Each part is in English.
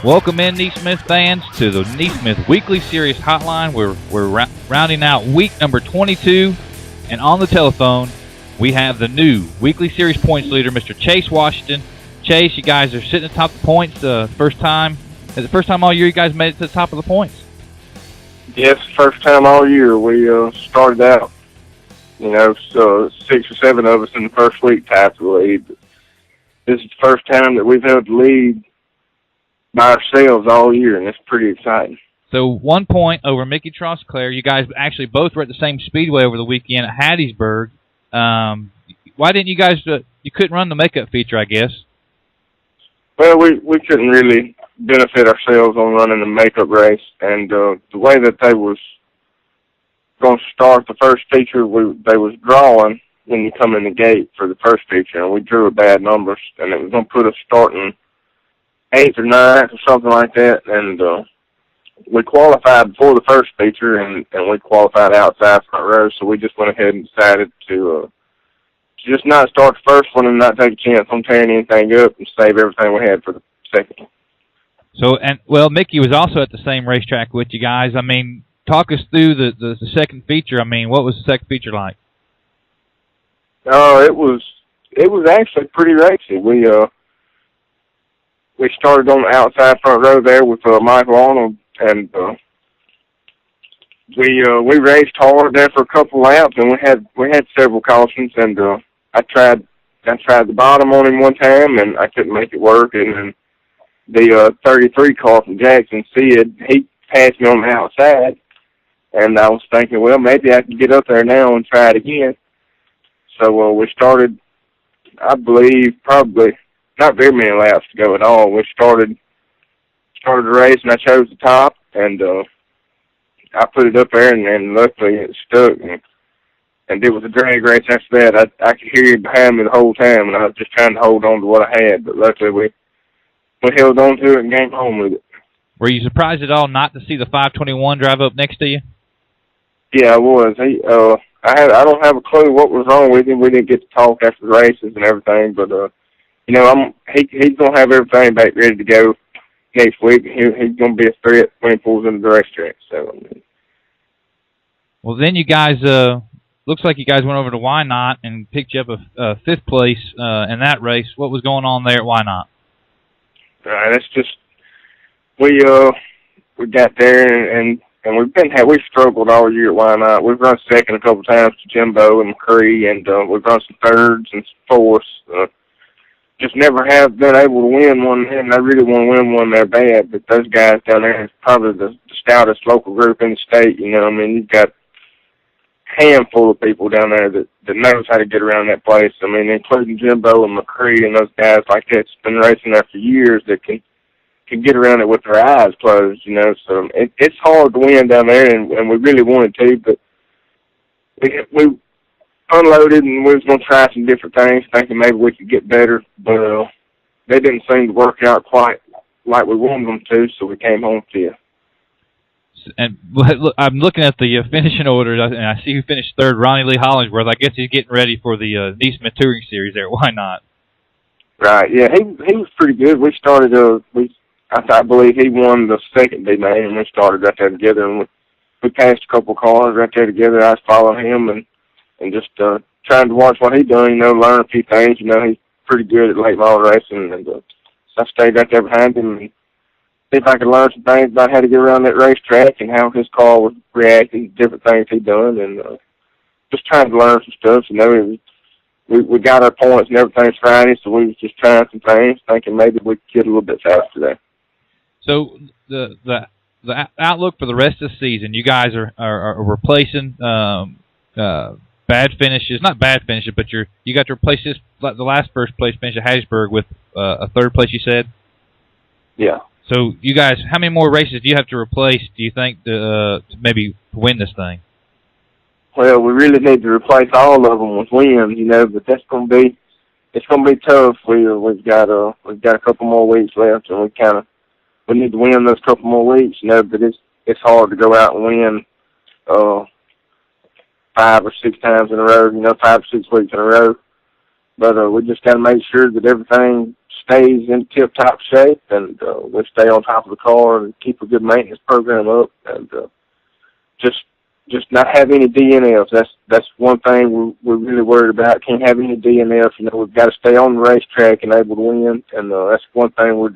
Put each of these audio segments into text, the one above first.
Welcome in, NeSmith fans, to the NeSmith Weekly Series Hotline. We're rounding out week number 22, and on the telephone, we have the new Weekly Series points leader, Mr. Chase Washington. Chase, you guys are sitting at the top of the points. First time. Is it the first time all year you guys made it to the top of the points? Yes, first time all year. We started out, so 6 or 7 of us in the first week tied for the lead. This is the first time that we've held the lead by ourselves all year, and it's pretty exciting. So 1 point over Mickey Trosclair. You guys actually both were at the same speedway over the weekend at Hattiesburg. Why didn't you guys? You couldn't run the makeup feature, I guess. Well, we couldn't really benefit ourselves on running the makeup race, and the way that they was going to start the first feature, they was drawing when you come in the gate for the first feature, and we drew a bad numbers, and it was going to put us starting 8th or 9th or something like that, and we qualified before the first feature, and we qualified outside front row, so we just went ahead and decided to just not start the first one and not take a chance on tearing anything up and save everything we had for the second one. So, Mickey was also at the same racetrack with you guys. I mean, talk us through the second feature. I mean, what was the second feature like? Oh, it was actually pretty racy. We started on the outside front row there with Michael Arnold, and we raced hard there for a couple laps, and we had several cautions, and I tried the bottom on him one time, and I couldn't make it work, and then the 33 car from Jackson, Sid, he passed me on the outside, and I was thinking, well, maybe I can get up there now and try it again. So we started, I believe, probably not very many laps to go at all. We started the race, and I chose the top, and I put it up there, and luckily it stuck, and it was a drag race after that. I could hear it behind me the whole time, and I was just trying to hold on to what I had, but luckily we held on to it and came home with it. Were you surprised at all not to see the 521 drive up next to you? Yeah, I was. I don't have a clue what was wrong with him. We didn't get to talk after the races and everything, but he's gonna have everything back ready to go next week. He's gonna be a threat when he pulls into the racetrack. So. Well, then you guys looks like you guys went over to Why Not and picked you up a 5th place in that race. What was going on there at Why Not? That's just we got there and we've struggled all year at Why Not. We've run second a couple times to Jimbo and McCree, and we've run some thirds and some fourths. Just never have been able to win one, and I really want to win one there bad. But those guys down there is probably the stoutest local group in the state. I mean, you've got a handful of people down there that knows how to get around that place. I mean, including Jimbo and McCree and those guys like that's been racing there for years that can get around it with their eyes closed. So it's hard to win down there, and we really wanted to, but we unloaded, and we was going to try some different things, thinking maybe we could get better, but they didn't seem to work out quite like we wanted them to, so we came home to you. And look, I'm looking at the finishing orders, and I see who finished 3rd, Ronnie Lee Hollingsworth. I guess he's getting ready for the NeSmith Touring Series there. Why not? Right, yeah, he was pretty good. We started, I believe he won the second D-Main, and we started right there together, and we passed a couple cars right there together. I was following him and just trying to watch what he done, learn a few things. He's pretty good at late model racing, and so I stayed right there behind him and see if I could learn some things about how to get around that racetrack and how his car was reacting to different things he'd done, and just trying to learn some stuff. We got our points and everything's Friday, so we was just trying some things, thinking maybe we could get a little bit faster there. So the outlook for the rest of the season, you guys are replacing bad finishes, not bad finishes, but you got to replace the last first place finish at Hattiesburg with a 3rd place, you said? Yeah. So you guys, how many more races do you have to replace, do you think, to maybe win this thing? Well, we really need to replace all of them with wins, but it's going to be tough. We've got a couple more weeks left, and we need to win those couple more weeks, but it's hard to go out and win 5 or 6 times in a row, 5 or 6 weeks in a row. But we just got to make sure that everything stays in tip-top shape, and we stay on top of the car and keep a good maintenance program up, and just not have any DNFs. That's one thing we're really worried about. Can't have any DNFs. You know, we've got to stay on the racetrack and able to win, and that's one thing we're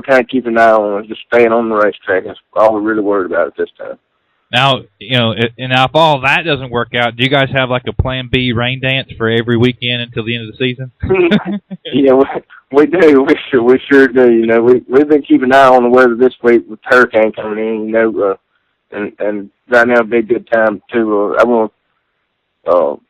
kind of keeping an eye on, is just staying on the racetrack. That's all we're really worried about at this time. Now, you know, and if all that doesn't work out, do you guys have like a Plan B rain dance for every weekend until the end of the season? Yeah, we do. We sure do. You know, we've been keeping an eye on the weather this week with the hurricane coming in. You know, and right now it'd be a good time to. I want to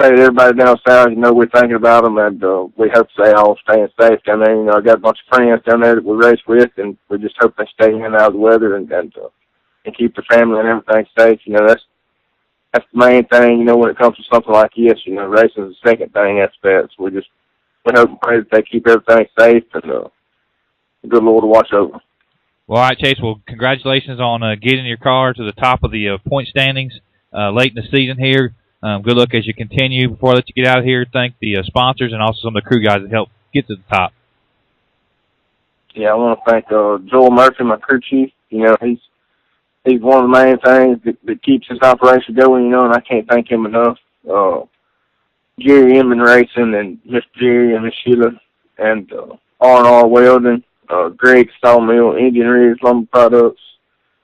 say to everybody down south, you know, we're thinking about them, and we hope they all staying safe down there. You know, I got a bunch of friends down there that we race with, and we just hope they stay in and out of the weather and keep their family and everything safe. You know, that's the main thing, you know, when it comes to something like this. You know, racing is the second thing after that. So we hope and pray that they keep everything safe, and the good Lord to watch over. Well, all right, Chase, well, congratulations on getting your car to the top of the point standings late in the season here. Good luck as you continue. Before I let you get out of here, thank the sponsors and also some of the crew guys that helped get to the top. Yeah, I want to thank Joel Murphy, my crew chief. You know, he's one of the main things that keeps this operation going, you know, and I can't thank him enough. Jerry NEWMAN Racing and Miss Jerry and Miss Sheila and R&R Welding, Greg Sawmill, Indian Ridge Lumber Products,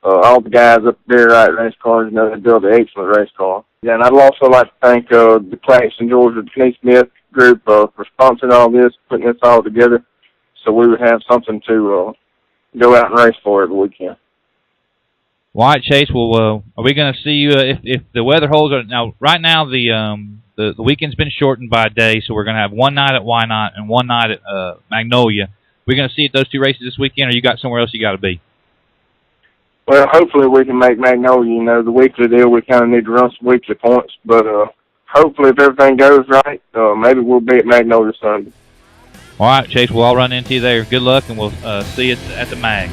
all the guys up there right race cars, you know, they build an excellent race car. Yeah, and I'd also like to thank the Claxton, Georgia, NeSmith group for sponsoring all this, putting this all together, so we would have something to go out and race for every weekend. Well, all right, Chase. Well, are we going to see you if the weather holds? Now, right now, the weekend's been shortened by a day, so we're going to have one night at Why Not and one night at Magnolia. We're going to see those two races this weekend, or you got somewhere else you got to be? Well, hopefully we can make Magnolia. You know, the weekly deal, we kind of need to run some weekly points, but hopefully if everything goes right, maybe we'll be at Magnolia Sunday. All right, Chase. Well, I'll run into you there. Good luck, and we'll see you at the Mag.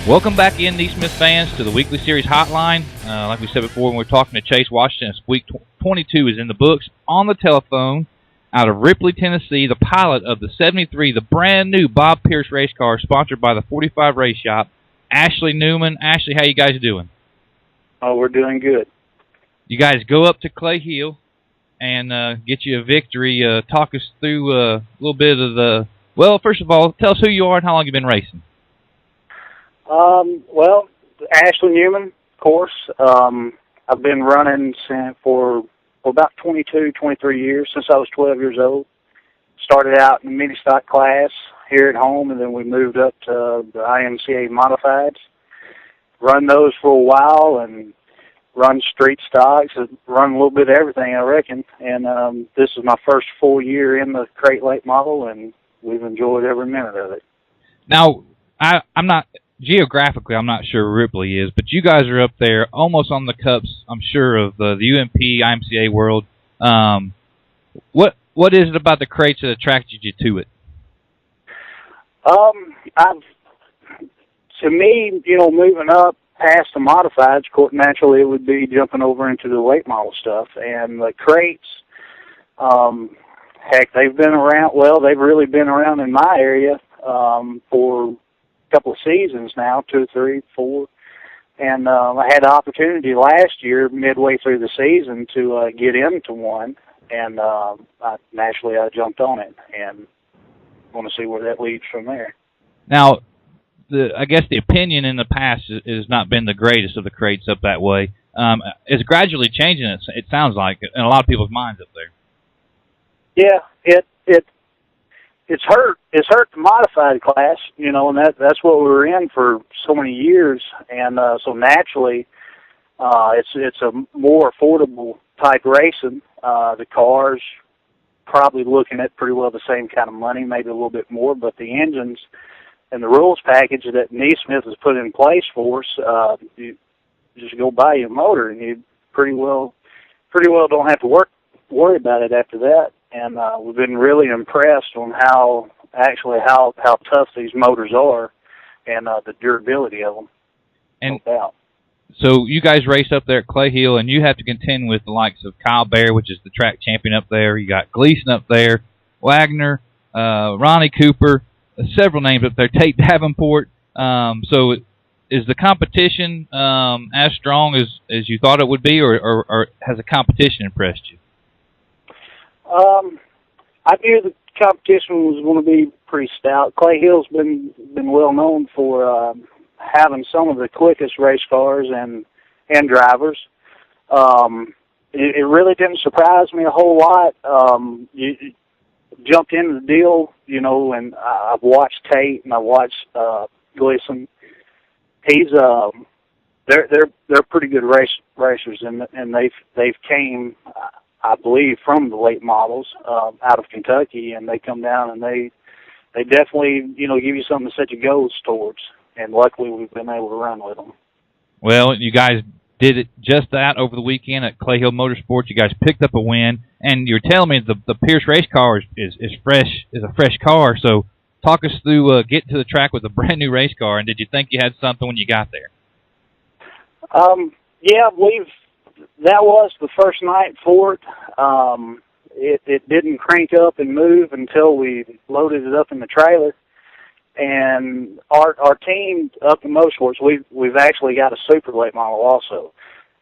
Welcome back in, NeSmith fans, to the Weekly Series Hotline. Like we said before, when we were talking to Chase Washington, week 22 is in the books. On the telephone, out of Ripley, Tennessee, the pilot of the 73, the brand-new Bob Pierce race car, sponsored by the 45 Race Shop, Ashley Newman. Ashley, how you guys doing? Oh, we're doing good. You guys go up to Clay Hill and get you a victory. Talk us through a little bit of the... Well, first of all, tell us who you are and how long you've been racing. Well, Ashley Newman, of course. I've been running for about 22, 23 years, since I was 12 years old. Started out in the mini stock class here at home, and then we moved up to the IMCA modifieds. Run those for a while and run street stocks, and run a little bit of everything, I reckon. And this is my first full year in the Crate Lake model, and we've enjoyed every minute of it. Now, I'm not... Geographically, I'm not sure Ripley is, but you guys are up there almost on the cups, I'm sure, of the UMP, IMCA world. What is it about the crates that attracted you to it? To me, you know, moving up past the modifieds, naturally it would be jumping over into the late model stuff. And the crates, heck, they've been around, well, they've really been around in my area for couple of seasons now, 2, 3, 4, and I had the opportunity last year, midway through the season, to get into one, and naturally I jumped on it, and want to see where that leads from there. Now, I guess the opinion in the past has not been the greatest of the crates up that way. It's gradually changing, it sounds like, in a lot of people's minds up there. Yeah, it's hurt the modified class, you know, and that's what we were in for so many years, and so naturally, it's a more affordable type racing. The cars probably looking at pretty well the same kind of money, maybe a little bit more, but the engines and the rules package that NeSmith has put in place for us, you just go buy your motor, and you pretty well don't have to worry about it after that. And we've been really impressed on how tough these motors are, and the durability of them. And no doubt. So you guys race up there at Clay Hill, and you have to contend with the likes of Kyle Bear, which is the track champion up there. You got Gleason up there, Wagner, Ronnie Cooper, several names up there, Tate Davenport. So is the competition as strong as you thought it would be, or has the competition impressed you? I knew the competition was going to be pretty stout. Clay Hill's been well known for having some of the quickest race cars and drivers. It really didn't surprise me a whole lot. You jumped into the deal, you know, and I've watched Tate and I watched Gleason. They're pretty good racers, and they've came, I believe, from the late models out of Kentucky, and they come down and they definitely, you know, give you something to set your goals towards. And luckily, we've been able to run with them. Well, you guys did it just that over the weekend at Clay Hill Motorsports. You guys picked up a win, and you're telling me the Pierce race car is a fresh car. So talk us through getting to the track with a brand new race car, and did you think you had something when you got there? Yeah, that was the first night for it. It didn't crank up and move until we loaded it up in the trailer. And our team up in Motorsports, we've actually got a super late model also,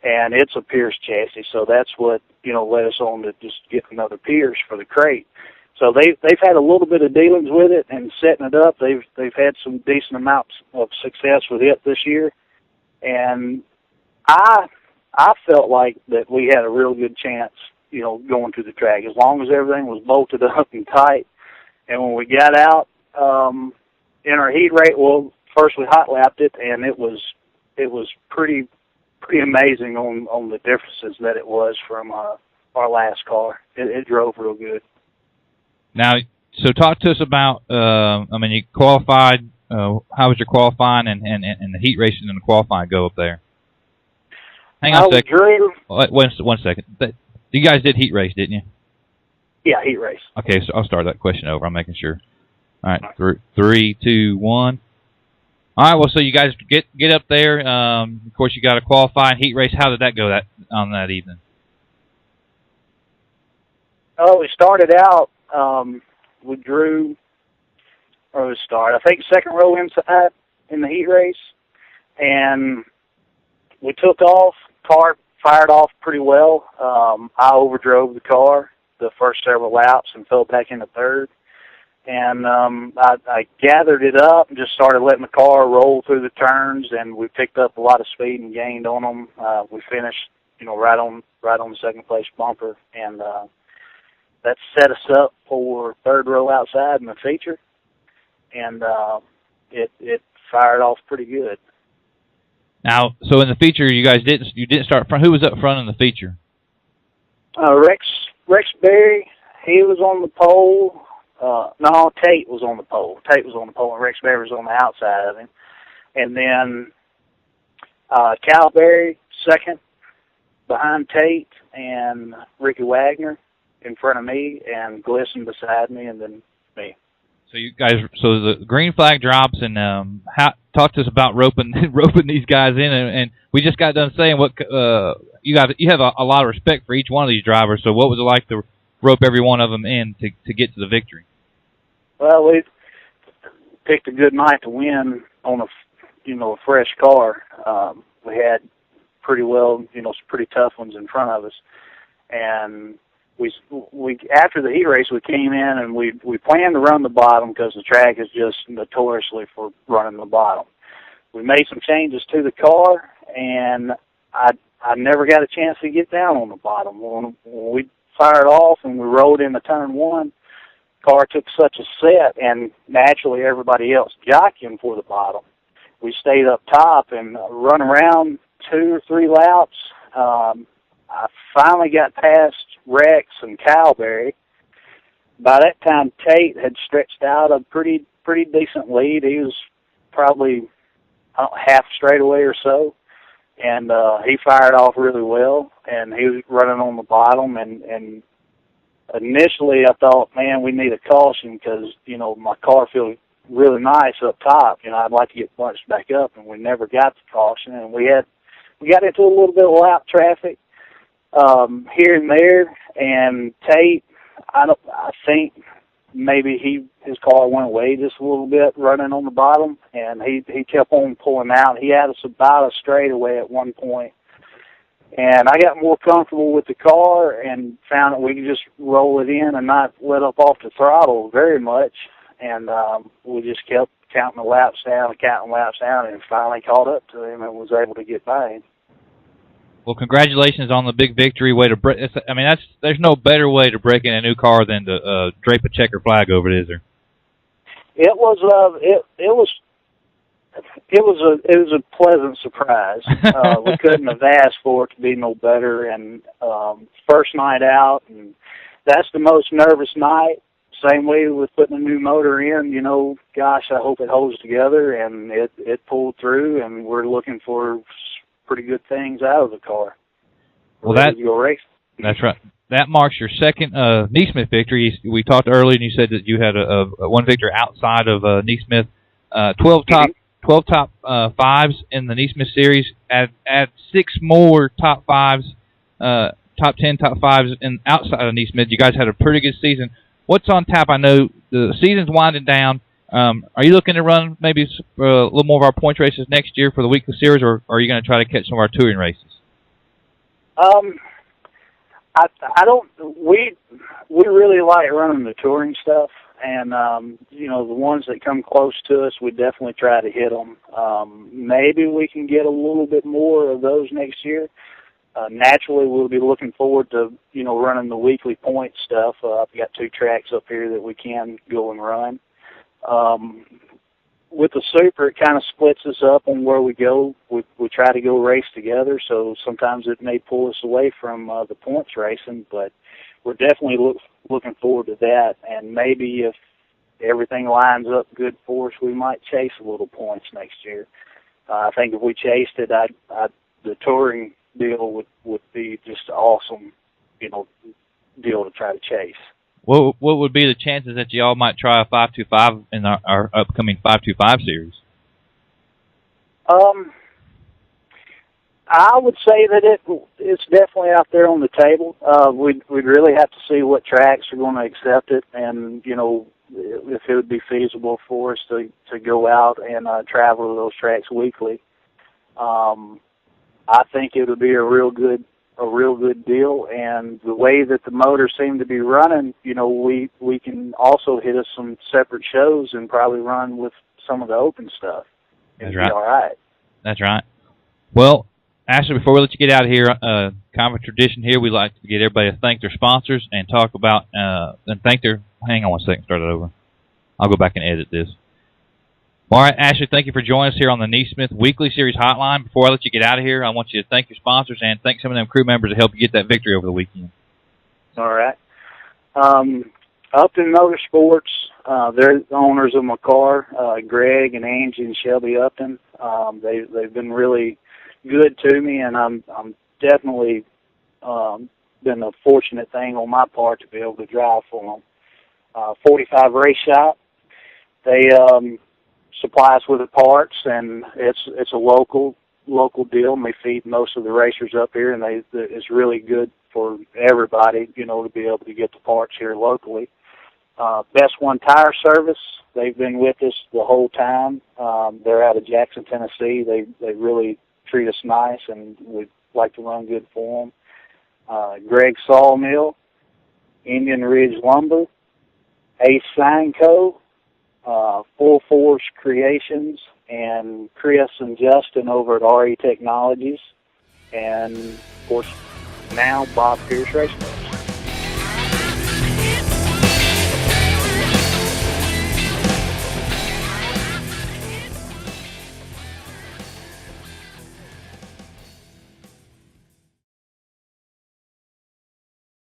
and it's a Pierce chassis. So that's what, you know, led us on to just get another Pierce for the crate. So they've had a little bit of dealings with it and setting it up. They've had some decent amounts of success with it this year, and I felt like that we had a real good chance, you know, going to the track as long as everything was bolted up and tight. And when we got out in our heat rate, well, first we hot lapped it, and it was pretty amazing on the differences that it was from our last car. It drove real good. Now, so talk to us about. I mean, you qualified. How was your qualifying and the heat racing and the qualifying go up there? Hang on a second. One second. You guys did heat race, didn't you? Yeah, heat race. Okay, so I'll start that question over. I'm making sure. All right, 3, 2, 1. All right, well, so you guys get up there. Of course, you got a qualifying heat race. How did that go on that evening? Oh, we started out. We drew, or we started, I think, second row inside in the heat race, and we took off. Car fired off pretty well. I overdrove the car the first several laps and fell back into third. And I gathered it up and just started letting the car roll through the turns, and we picked up a lot of speed and gained on them. We finished, you know, right on the second place bumper, and that set us up for third row outside in the feature, and it fired off pretty good. Now, so in the feature, you didn't start front. Who was up front in the feature? Rex Berry. He was on the pole. No, Tate was on the pole. Tate was on the pole, and Rex Berry was on the outside of him. And then Cal Berry second behind Tate, and Ricky Wagner in front of me, and Gleason beside me, and then me. So you guys, so the green flag drops, and talk to us about roping these guys in, and we just got done saying what you have a lot of respect for each one of these drivers. So what was it like to rope every one of them in to get to the victory? Well, we picked a good night to win on a fresh car. We had pretty well, some pretty tough ones in front of us, and we after the heat race we came in and we planned to run the bottom because the track is just notoriously for running the bottom. We made some changes to the car, and I never got a chance to get down on the bottom. When we fired off and we rolled into turn one, car took such a set, and naturally everybody else jockeying for the bottom. We stayed up top and run around 2 or 3 laps. I finally got past Rex and Calberry. By that time, Tate had stretched out a pretty decent lead. He was probably half straightaway or so, and he fired off really well, and he was running on the bottom, and initially I thought, man, we need a caution because, my car feels really nice up top. I'd like to get bunched back up, and we never got the caution, and we had got into a little bit of lap traffic here and there, and Tate, I think maybe his car went away just a little bit running on the bottom, and he kept on pulling out. He had us about a straightaway at one point, and I got more comfortable with the car and found that we could just roll it in and not let up off the throttle very much, and we just kept counting the laps down, and finally caught up to him and was able to get by him. Well, congratulations on the big victory. Way to break! I mean, there's no better way to break in a new car than to drape a checker flag over it, is there? It was a pleasant surprise. We couldn't have asked for it to be no better. And first night out, and that's the most nervous night. Same way with putting a new motor in. You know, gosh, I hope it holds together, and it pulled through, and we're looking for pretty good things out of the car. Well, that's right. That marks your second NeSmith victory. We talked earlier, and you said that you had a one victory outside of NeSmith. 12 top fives in the NeSmith series. Add 6 more top fives, top 10, top fives outside of NeSmith. You guys had a pretty good season. What's on tap? I know the season's winding down. Are you looking to run maybe a little more of our points races next year for the weekly series, or are you going to try to catch some of our touring races? I don't. We really like running the touring stuff, and you know, the ones that come close to us, we definitely try to hit them. Maybe we can get a little bit more of those next year. Naturally, we'll be looking forward to running the weekly point stuff. I've got 2 tracks up here that we can go and run. With the Super, it kind of splits us up on where we go. We try to go race together, so sometimes it may pull us away from the points racing, but we're definitely looking forward to that. And maybe if everything lines up good for us, we might chase a little points next year. I think if we chased it, the touring deal would be just awesome, deal to try to chase. What would be the chances that y'all might try a 525 in our upcoming 525 series? I would say that it's definitely out there on the table. We'd really have to see what tracks are going to accept it, and if it would be feasible for us to go out and travel to those tracks weekly. I think it would be a real good deal, and the way that the motors seem to be running, we can also hit us some separate shows and probably run with some of the open stuff. That's right. All right. That's right. Well, Ashley, before we let you get out of here, kind of a tradition here, we like to get everybody to thank their sponsors and talk about and thank their. Hang on one second, start it over. I'll go back and edit this. All right, Ashley, thank you for joining us here on the NeSmith Weekly Series Hotline. Before I let you get out of here, I want you to thank your sponsors and thank some of them crew members to help you get that victory over the weekend. All right. Upton Motorsports, they're the owners of my car, Greg and Angie and Shelby Upton. They've been really good to me, and I'm definitely been a fortunate thing on my part to be able to drive for them. 45 Race Shop, they supply us with the parts, and it's a local deal, and they feed most of the racers up here, and it's really good for everybody, to be able to get the parts here locally. Best One Tire Service, they've been with us the whole time. They're out of Jackson, Tennessee. They really treat us nice, and we'd like to run good for them. Greg Sawmill, Indian Ridge Lumber, Ace Sign Co., Full Force Creations, and Chris and Justin over at RE Technologies, and of course now Bob Pierce Racing.